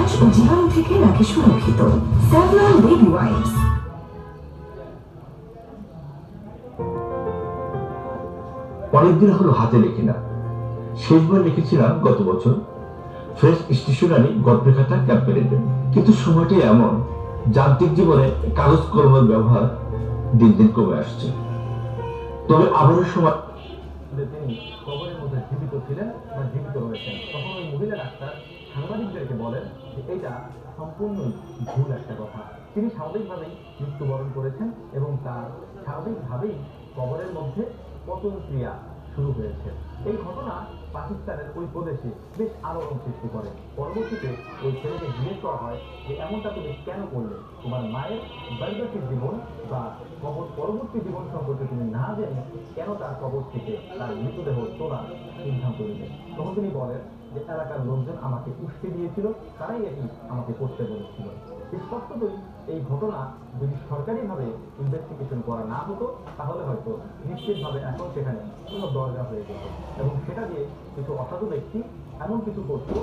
Virus ও জীবাণু থেকে রাখে সুরক্ষিত। Savlon baby wipes. অনেকদিন হলো হাতে লিখি না। শেষবার লিখেছিলাম গত বছর ফ্রেশ স্টেশনারি গল্পের খাতা ক্যাম্পেরিতে। কিন্তু সময়টি এমন, যান্ত্রিক জীবনে কাগজ কলমের ব্যবহার দিন দিন কমে আসছে। তবে আবারও সময় তিনি কবরের মধ্যে জীবিত ছিলেন বা জীবিত রয়েছেন, তখন ওই মহিলা ডাক্তার সাংবাদিকদেরকে বলেন যে এটা সম্পূর্ণই ভুল একটা কথা। তিনি স্বাভাবিকভাবেই মৃত্যুবরণ করেছেন এবং তার স্বাভাবিকভাবেই কবরের মধ্যে পতন ক্রিয়া শুরু হয়েছে। এই ঘটনা পাকিস্তানের ওই প্রদেশে বেশ আলোড়ন সৃষ্টি করে। পরবর্তীতে ওই ছেলেকে জিজ্ঞেস করা হয় যে এমনটা তুমি কেন করলে, তোমার মায়ের বৈবাহিক জীবন বা কবর পরবর্তী জীবন সম্পর্কে তুমি না জেনে কেন তার কবর থেকে তার মৃতদেহ তোলার সিদ্ধান্ত নিলে। তখন তিনি বলেন যে এলাকার লোকজন আমাকে উস্কে দিয়েছিল, তারাই এটি আমাকে করতে বলেছিল। স্পষ্টতই এই ঘটনা যদি সরকারিভাবে ইনভেস্টিগেশন করা না হতো তাহলে হয়তো নিশ্চিতভাবে এখন সেখানে কোনো দরজা হয়ে যেত এবং সেটা দিয়ে কিছু অসাধু ব্যক্তি এমন কিছু করতো